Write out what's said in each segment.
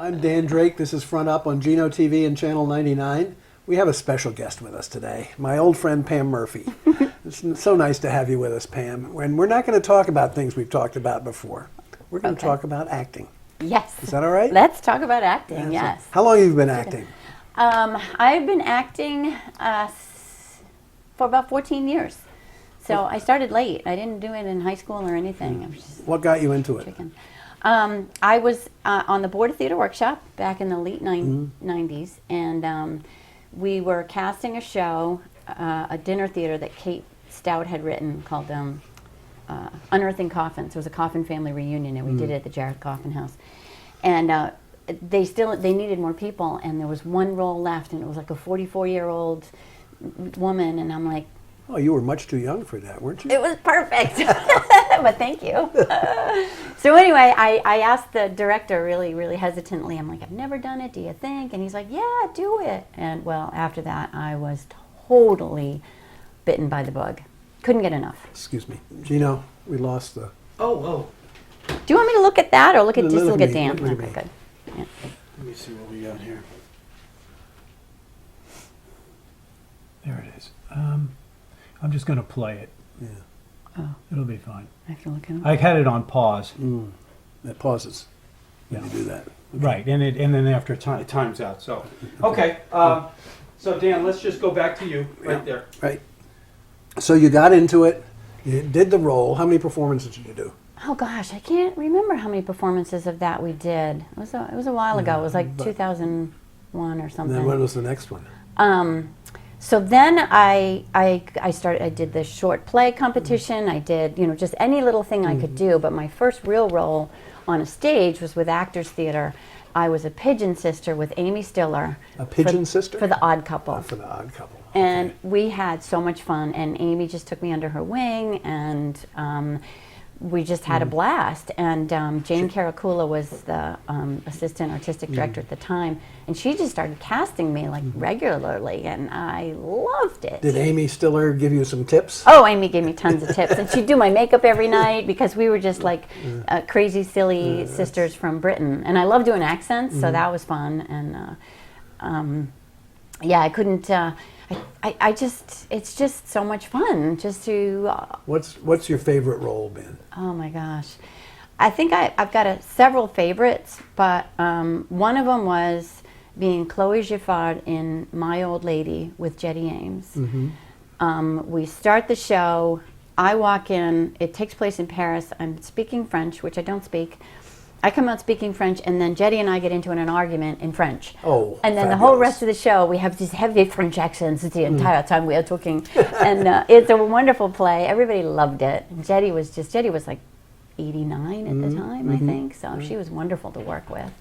I'm Dan Drake. This is Front Up on Geno TV and Channel 99. We have a special guest with us today, my old friend Pam Murphy. It's so nice to have you with us, Pam. And we're not going to talk about things we've talked about before. We're going to talk about acting. Yes. Is that all right? Let's talk about acting, yes. How long have you been acting? I've been acting for about 14 years. So I started late. I didn't do it in high school or anything. I was just What got you into it? chicken. I was on the Board of Theater Workshop back in the late 90s, and we were casting a show, a dinner theater that Kate Stout had written called Unearthing Coffins. It was a coffin family reunion, and we did it at the Jarrett Coffin House. And they needed more people, and there was one role left, and it was like a 44-year-old woman, and I'm like, Oh, you were much too young for that, weren't you? it was perfect. But thank you. So anyway, I asked the director really, really hesitantly, I'm like, I've never done it, do you think? And he's like, yeah, do it. And well, after that, I was totally bitten by the bug. Couldn't get enough. Excuse me. Geno, we lost the... Oh. Do you want me to look at that or look at Look at Dan? me, look at Okay, me. good. Yeah. Let me see what we got here. There it is. I'm just going to play it. Yeah. Oh, It'll be fine. I have to look at him. I had it on pause. It pauses when Yeah. you do that. Right, and then after time, it times out. So, okay. So Dan, let's just go back to you right there. Right. So you got into it. You did the role. How many performances did you do? Oh gosh, I can't remember how many performances of that we did. It was a while ago. It was like 2001 or And something. then what was the next one? So then I did the short play competition. I did, just any little thing I could do. But my first real role on a stage was with Actors Theater. I was a pigeon sister with Amy Stiller. A pigeon sister? For the Odd Couple. For the Odd Couple. And we had so much fun. And Amy just took me under her wing, and we just had a blast. And Jane Caracula was the assistant artistic director at the time, and she just started casting me like regularly, and I loved it. Did Amy Stiller give you some tips? Oh, Amy gave me tons of tips, and she'd do my makeup every night because we were just like crazy, silly sisters from Britain, and I love doing accents, so that was fun. And yeah, I couldn't. I just, it's just so much fun just to. What's your favorite role been? Oh my gosh, I think I've got several favorites, but one of them was being Chloe Giffard in My Old Lady with Jetty Ames. We start the show. I walk in. It takes place in Paris. I'm speaking French, which I don't speak. I come out speaking French, and then Jetty and I get into an argument in French. Oh, and then the whole rest of the show, we have these heavy French accents the entire time we are talking. And it's a wonderful play. Everybody loved it. And Jetty was like 89 at the time, I think. So she was wonderful to work with.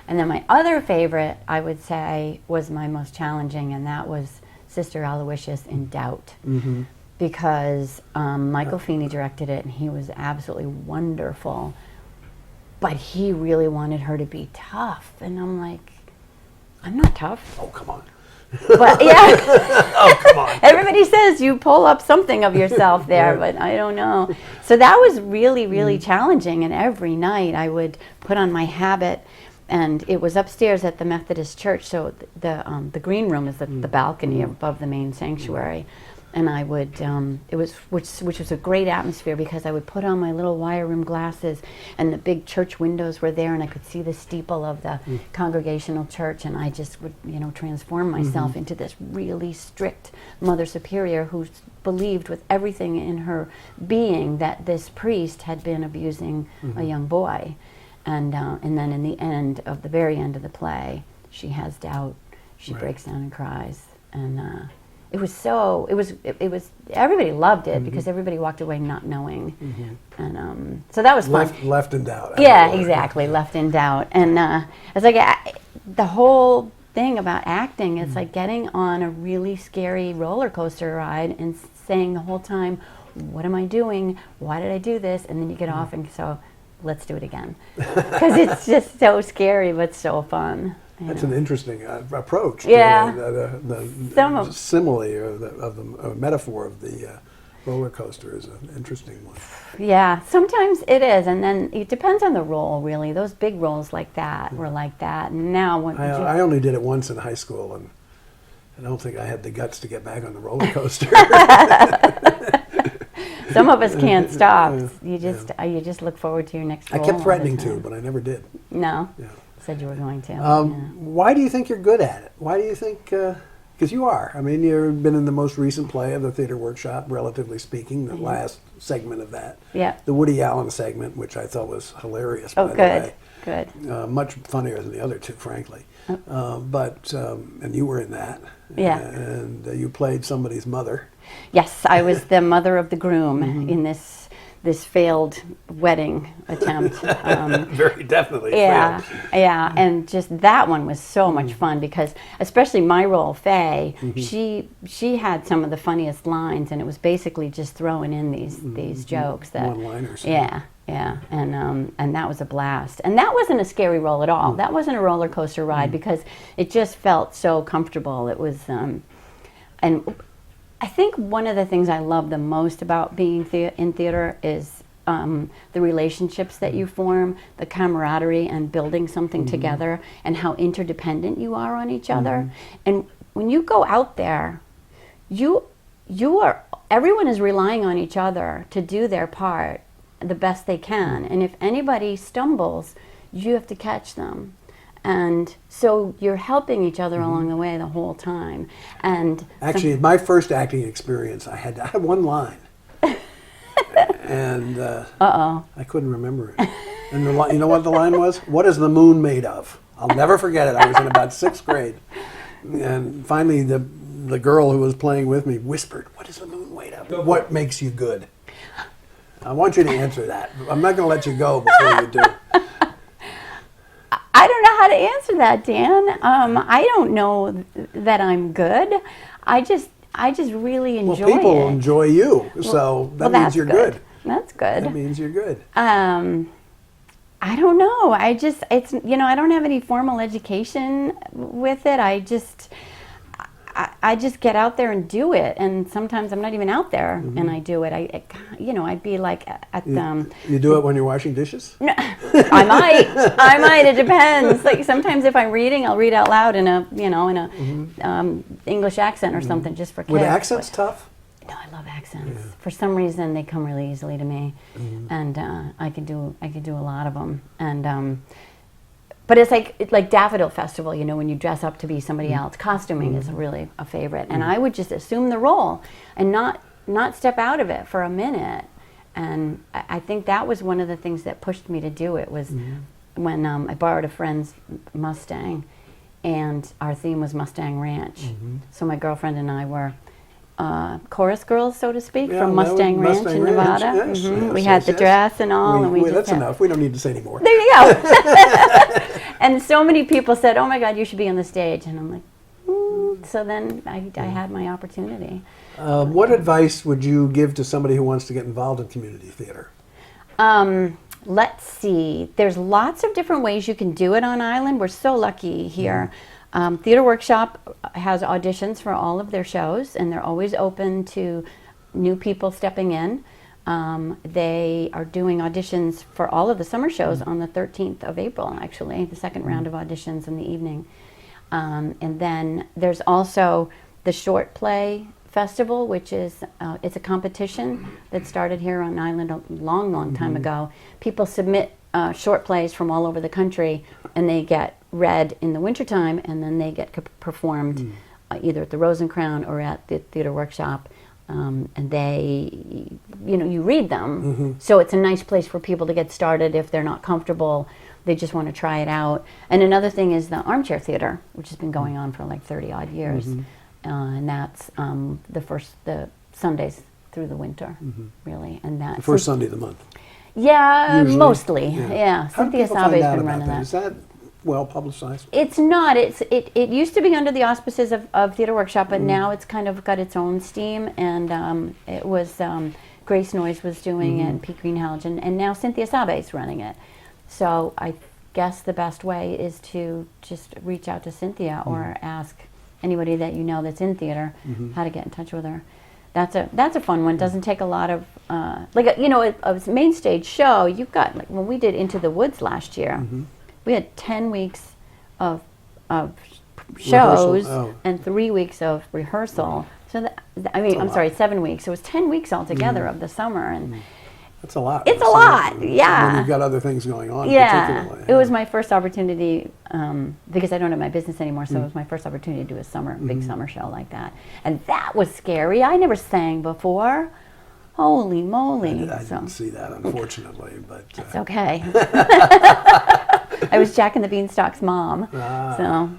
And then my other favorite, I would say, was my most challenging, and that was Sister Aloysius in Doubt. Because Michael Feeney directed it, and he was absolutely wonderful. But he really wanted her to be tough, and I'm like, I'm not tough. Oh, come on. But yeah, Oh, come on. everybody says you pull up something of yourself there, but I don't know. So that was really, really challenging. And every night I would put on my habit, and it was upstairs at the Methodist church. So the green room is the balcony above the main sanctuary. And I would, which was a great atmosphere because I would put on my little wire rim glasses, and the big church windows were there, and I could see the steeple of the Congregational Church, and I just would, transform myself into this really strict Mother Superior who believed with everything in her being that this priest had been abusing a young boy. And then in the end of the very end of the play, she has doubt. She breaks down and cries, and it was everybody loved it because everybody walked away not knowing, and so that was fun. Left in doubt. Yeah, exactly, left in doubt. And it's like the whole thing about acting, it's like getting on a really scary roller coaster ride and saying the whole time, what am I doing? Why did I do this? And then you get off and so, let's do it again. Because it's just so scary but so fun. That's an interesting approach. Yeah. The simile or the metaphor of the roller coaster is an interesting one. Yeah, sometimes it is, and then it depends on the role, really. Those big roles like that were like that, and now when I only did it once in high school, and I don't think I had the guts to get back on the roller coaster. some of us can't stop. You just look forward to your next I role kept all the threatening to, time. but I never did. No, Yeah. said you were going to. Why do you think you're good at it? Why do you think? Because you are. I mean, you've been in the most recent play of the Theater Workshop, relatively speaking, the last segment of that. Yeah. The Woody Allen segment, which I thought was hilarious. Oh, by the good, way. good. Much funnier than the other two, frankly. And you were in that. Yeah. And you played somebody's mother. Yes, I was the mother of the groom in this failed wedding attempt. Very definitely. Yeah, failed. yeah, and just that one was so much fun because, especially my role, Faye, she had some of the funniest lines, and it was basically just throwing in these jokes that One-liners. Yeah, and that was a blast, and that wasn't a scary role at all. That wasn't a roller coaster ride because it just felt so comfortable. It was, and I think one of the things I love the most about being in theater is the relationships that you form, the camaraderie, and building something together, and how interdependent you are on each other. And when you go out there, everyone is relying on each other to do their part the best they can. And if anybody stumbles, you have to catch them. And so you're helping each other along the way the whole time. And actually, my first acting experience, I had one line, and I couldn't remember it. And you know what the line was? What is the moon made of? I'll never forget it. I was in about 6th grade, and finally the girl who was playing with me whispered, "What is the moon made of? What makes you good?" I want you to answer that. I'm not going to let you go before you do. I don't know how to answer that, Dan. I don't know that I'm good. I just really enjoy Well, people it. enjoy you, so that means that's you're good. That's good. That means you're good. I don't know. It's I don't have any formal education with it. I just get out there and do it, and sometimes I'm not even out there and I do it. I'd be like at You do it when you're washing dishes? No, I might. It depends. Like sometimes if I'm reading, I'll read out loud in a English accent or something just for kids. Were the accents tough? No, I love accents. Yeah. For some reason, they come really easily to me, and I can do a lot of them. And but it's like Daffodil Festival, when you dress up to be somebody else. Costuming is really a favorite, and I would just assume the role and not step out of it for a minute. And I think that was one of the things that pushed me to do it was when I borrowed a friend's Mustang, and our theme was Mustang Ranch. So my girlfriend and I were chorus girls, so to speak, from Mustang Ranch in Nevada. Yes, yes, we had the dress and all, and we just that's enough. We don't need to say any more. There you go. And so many people said, "Oh my God, you should be on the stage," and I'm like, So then I had my opportunity. What advice would you give to somebody who wants to get involved in community theater? Let's see. There's lots of different ways you can do it on Island. We're so lucky here. Theater Workshop has auditions for all of their shows, and they're always open to new people stepping in. They are doing auditions for all of the summer shows on the 13th of April, actually, the second round of auditions in the evening. And then there's also the Short Play Festival, which is it's a competition that started here on Island a long time ago. People submit short plays from all over the country, and they get read in the wintertime, and then they get performed either at the Rose and Crown or at the Theater Workshop. And they, you read them. So it's a nice place for people to get started if they're not comfortable. They just want to try it out. And another thing is the Armchair Theater, which has been going on for like 30 odd years. And that's the Sundays through the winter, really. And that's The first Sunday of the month. Yeah, Usually. mostly. Yeah. How do Cynthia people find Sabe's out been about running that? that. Is that well publicized? It's not. It used to be under the auspices of Theater Workshop, but now it's kind of got its own steam. And it was Grace Noyes was doing it, and Pete Greenhalgh, and now Cynthia Sabe's running it. So I guess the best way is to just reach out to Cynthia or ask anybody that you know that's in theater how to get in touch with her. that's a fun one. Doesn't take a lot of like a main stage show. You've got, like when we did Into the Woods last year, we had 10 weeks of shows and 3 weeks of rehearsal. So I'm sorry, 7 weeks. So it was 10 weeks altogether of the summer, and That's a lot. it's a lot. Yeah. When you've got other things going on. Yeah, particularly. it was my first opportunity because I don't have my business anymore. So it was my first opportunity to do a big summer show like that, and that was scary. I never sang before. Holy moly! I didn't see that, unfortunately, but It's okay. I was Jack and the Beanstalk's mom, so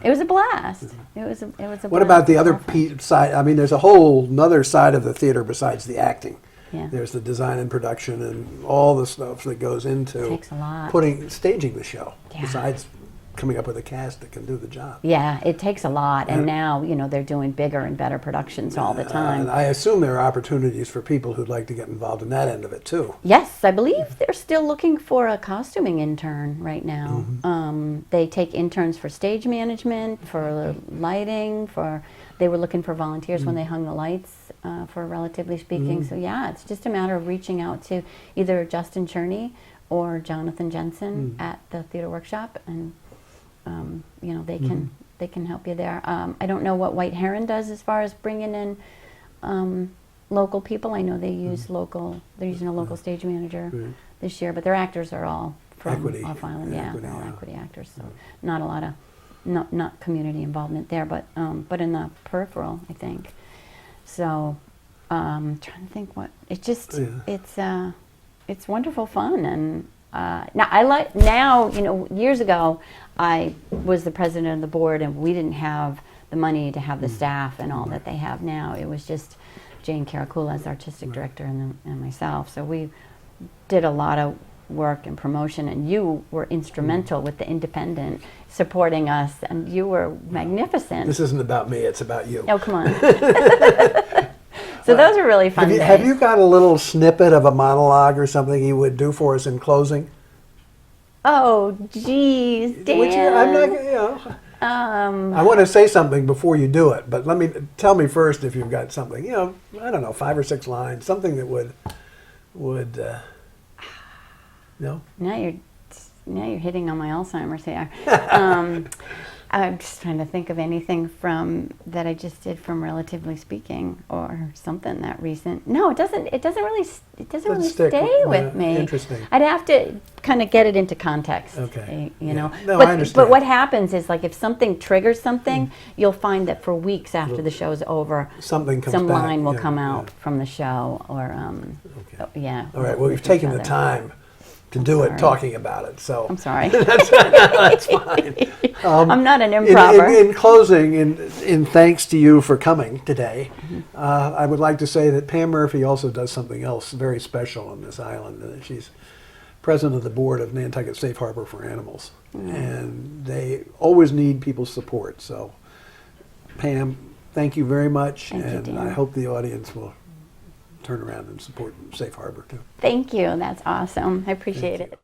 it was a blast. It was a what blast. about the other side? I mean, there's a whole another side of the theater besides the acting. Yeah. There's the design and production and all the stuff that goes into Takes a lot. staging the show. Yeah. Besides coming up with a cast that can do the job. Yeah, it takes a lot, and now they're doing bigger and better productions all the time. And I assume there are opportunities for people who'd like to get involved in that end of it too. Yes, I believe they're still looking for a costuming intern right now. They take interns for stage management, for lighting, they were looking for volunteers when they hung the lights, for Relatively Speaking. So yeah, it's just a matter of reaching out to either Justin Cherney or Jonathan Jensen at the Theater Workshop, and they can help you there. I don't know what White Heron does as far as bringing in local people. I know they use they're using a local stage manager this year, but their actors are all from Equity. off island. Yeah, Equity, they're all yeah. equity actors, so not a lot of not community involvement there, but in the peripheral, I think. So trying to think what it's wonderful fun. And years ago I was the president of the board, and we didn't have the money to have the staff and all that they have now. It was just Jane Caracula as artistic director and myself. So we did a lot of work and promotion, and you were instrumental with the Independent supporting us, and you were magnificent. This isn't about me, it's about you. Oh, come on. So those are really fun days. Have you got a little snippet of a monologue or something you would do for us in closing? Oh, geez, Dan. I'm not, I want to say something before you do it, but tell me first if you've got something. I don't know, 5 or 6 lines, something that would. No. Now you're hitting on my Alzheimer's here. I'm just trying to think of anything from that I just did from Relatively Speaking, or something that recent. No, it doesn't really stick. stay with me. Interesting. I'd have to kind of get it into context. Okay. No, I understand. But what happens is, like, if something triggers something, you'll find that for weeks after the show's over, Something comes some back. line will Yeah, come yeah. out from the show, or yeah. All right. Well, we've with taken each the other. time to do it, sorry. talking about it. So I'm sorry. that's fine. I'm not an improver. In closing, in thanks to you for coming today, I would like to say that Pam Murphy also does something else very special on this island. She's president of the board of Nantucket Safe Harbor for Animals, and they always need people's support. So, Pam, thank you very much, Thank you, and Dan. I hope the audience will turn around and support Safe Harbor too. Thank you. That's awesome. I appreciate it.